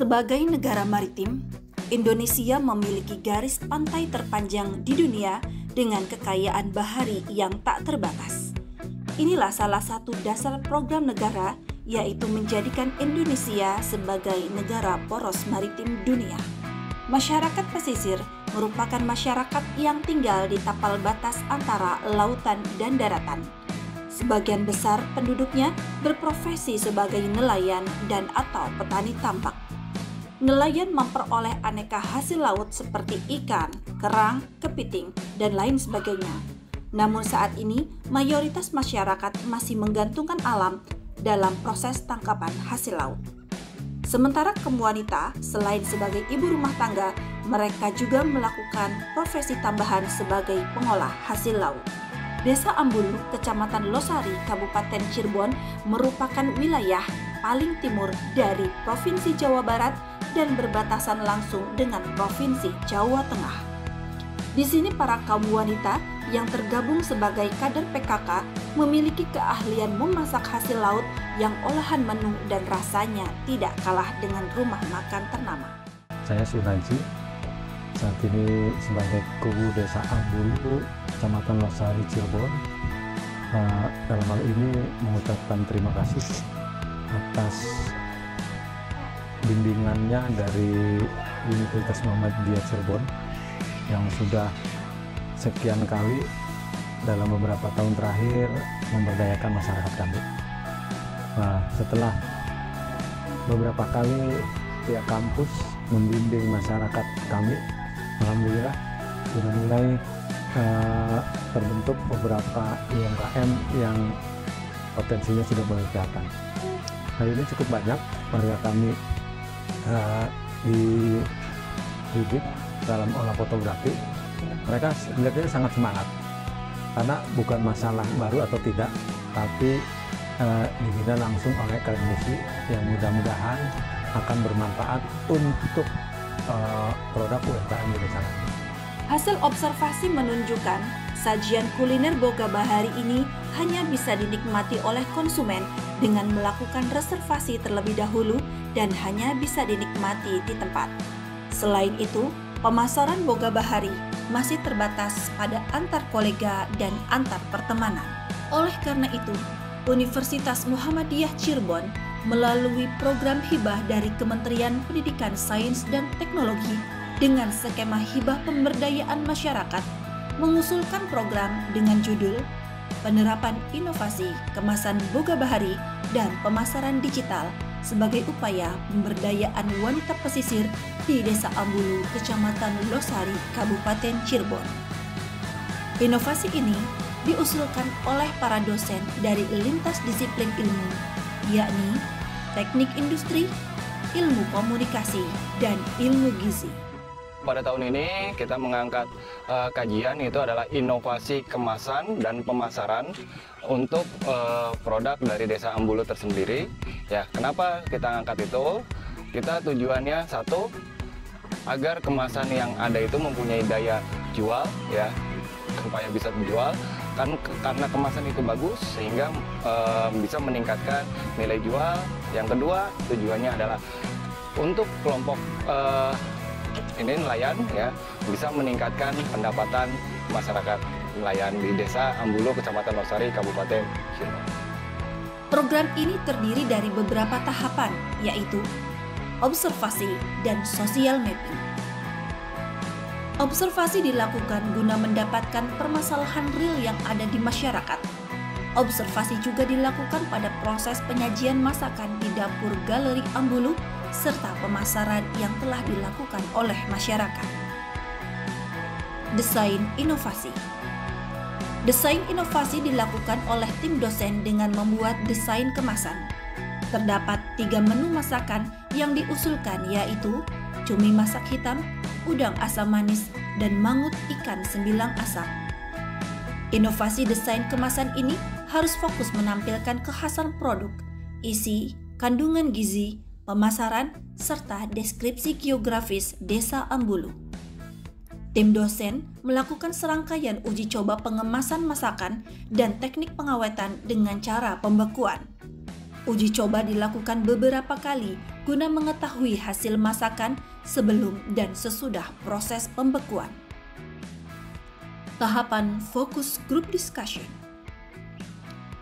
Sebagai negara maritim, Indonesia memiliki garis pantai terpanjang di dunia dengan kekayaan bahari yang tak terbatas. Inilah salah satu dasar program negara, yaitu menjadikan Indonesia sebagai negara poros maritim dunia. Masyarakat pesisir merupakan masyarakat yang tinggal di tapal batas antara lautan dan daratan. Sebagian besar penduduknya berprofesi sebagai nelayan dan atau petani tambak. Nelayan memperoleh aneka hasil laut seperti ikan, kerang, kepiting, dan lain sebagainya. Namun saat ini, mayoritas masyarakat masih menggantungkan alam dalam proses tangkapan hasil laut. Sementara kaum wanita, selain sebagai ibu rumah tangga, mereka juga melakukan profesi tambahan sebagai pengolah hasil laut. Desa Ambulu, Kecamatan Losari, Kabupaten Cirebon merupakan wilayah paling timur dari Provinsi Jawa Barat dan berbatasan langsung dengan Provinsi Jawa Tengah. Di sini para kaum wanita yang tergabung sebagai kader PKK memiliki keahlian memasak hasil laut yang olahan menu dan rasanya tidak kalah dengan rumah makan ternama. Saya Sunanji, saat ini sebagai Kubu Desa Ambulu, Kecamatan Losari, Cirebon. Dalam hal ini mengucapkan terima kasih atas bimbingannya dari Universitas Muhammadiyah Cirebon yang sudah sekian kali dalam beberapa tahun terakhir memberdayakan masyarakat kami. Nah, setelah beberapa kali pihak kampus membimbing masyarakat kami, alhamdulillah sudah mulai terbentuk beberapa UMKM yang potensinya sudah mulai kelihatan. Hari ini cukup banyak warga kami dididik dalam olah fotografi. Mereka kelihatannya sangat semangat karena bukan masalah baru atau tidak, tapi dibina langsung oleh akademisi yang mudah-mudahan akan bermanfaat untuk produk UMKM di desa. Hasil observasi menunjukkan sajian kuliner Boga Bahari ini hanya bisa dinikmati oleh konsumen dengan melakukan reservasi terlebih dahulu dan hanya bisa dinikmati di tempat. Selain itu, pemasaran Boga Bahari masih terbatas pada antar kolega dan antar pertemanan. Oleh karena itu, Universitas Muhammadiyah Cirebon melalui program hibah dari Kementerian Pendidikan, Sains, dan Teknologi dengan skema hibah pemberdayaan masyarakat mengusulkan program dengan judul Penerapan Inovasi Kemasan Boga Bahari dan Pemasaran Digital sebagai upaya pemberdayaan wanita pesisir di Desa Ambulu, Kecamatan Losari, Kabupaten Cirebon. Inovasi ini diusulkan oleh para dosen dari lintas disiplin ilmu, yakni teknik industri, ilmu komunikasi, dan ilmu gizi. Pada tahun ini kita mengangkat kajian, itu adalah inovasi kemasan dan pemasaran untuk produk dari Desa Ambulu tersendiri. Ya, kenapa kita angkat itu? Kita tujuannya satu, agar kemasan yang ada itu mempunyai daya jual, ya, supaya bisa dijual. Karena kemasan itu bagus sehingga bisa meningkatkan nilai jual. Yang kedua, tujuannya adalah untuk kelompok ini nelayan, ya, bisa meningkatkan pendapatan masyarakat nelayan di Desa Ambulu, Kecamatan Losari, Kabupaten Cirebon. Program ini terdiri dari beberapa tahapan, yaitu observasi dan social mapping. Observasi dilakukan guna mendapatkan permasalahan real yang ada di masyarakat. Observasi juga dilakukan pada proses penyajian masakan di dapur Galeri Ambulu serta pemasaran yang telah dilakukan oleh masyarakat. Desain inovasi. Desain inovasi dilakukan oleh tim dosen dengan membuat desain kemasan. Terdapat 3 menu masakan yang diusulkan, yaitu cumi masak hitam, udang asam manis, dan mangut ikan sembilang asap. Inovasi desain kemasan ini harus fokus menampilkan kekhasan produk, isi, kandungan gizi, pemasaran, serta deskripsi geografis Desa Ambulu. Tim dosen melakukan serangkaian uji coba pengemasan masakan dan teknik pengawetan dengan cara pembekuan. Uji coba dilakukan beberapa kali guna mengetahui hasil masakan sebelum dan sesudah proses pembekuan. Tahapan fokus group discussion.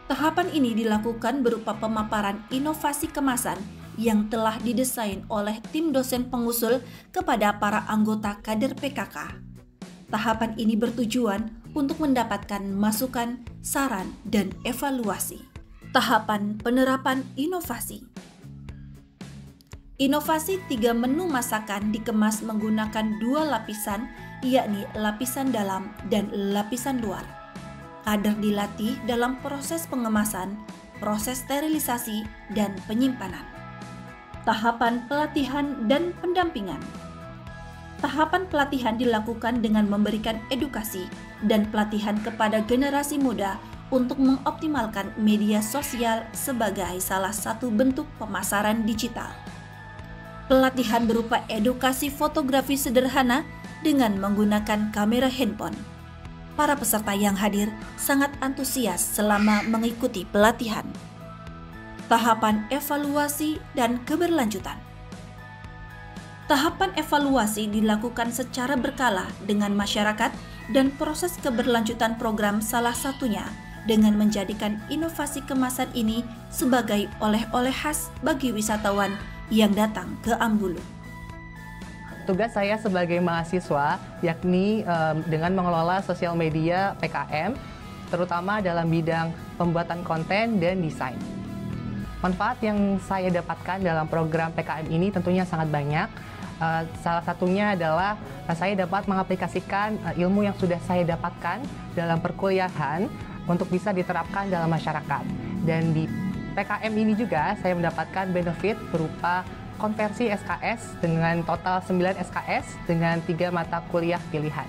Tahapan ini dilakukan berupa pemaparan inovasi kemasan yang telah didesain oleh tim dosen pengusul kepada para anggota kader PKK. Tahapan ini bertujuan untuk mendapatkan masukan, saran, dan evaluasi. Tahapan penerapan inovasi. Inovasi 3 menu masakan dikemas menggunakan 2 lapisan, yakni lapisan dalam dan lapisan luar. Kader dilatih dalam proses pengemasan, proses sterilisasi, dan penyimpanan. Tahapan pelatihan dan pendampingan. Tahapan pelatihan dilakukan dengan memberikan edukasi dan pelatihan kepada generasi muda untuk mengoptimalkan media sosial sebagai salah satu bentuk pemasaran digital. Pelatihan berupa edukasi fotografi sederhana dengan menggunakan kamera handphone. Para peserta yang hadir sangat antusias selama mengikuti pelatihan. Tahapan evaluasi dan keberlanjutan. Tahapan evaluasi dilakukan secara berkala dengan masyarakat dan proses keberlanjutan program salah satunya dengan menjadikan inovasi kemasan ini sebagai oleh-oleh khas bagi wisatawan yang datang ke Ambulu. Tugas saya sebagai mahasiswa yakni dengan mengelola sosial media PKM, terutama dalam bidang pembuatan konten dan desain. Manfaat yang saya dapatkan dalam program PKM ini tentunya sangat banyak. Salah satunya adalah saya dapat mengaplikasikan ilmu yang sudah saya dapatkan dalam perkuliahan untuk bisa diterapkan dalam masyarakat. Dan di PKM ini juga saya mendapatkan benefit berupa konversi SKS dengan total 9 SKS dengan 3 mata kuliah pilihan.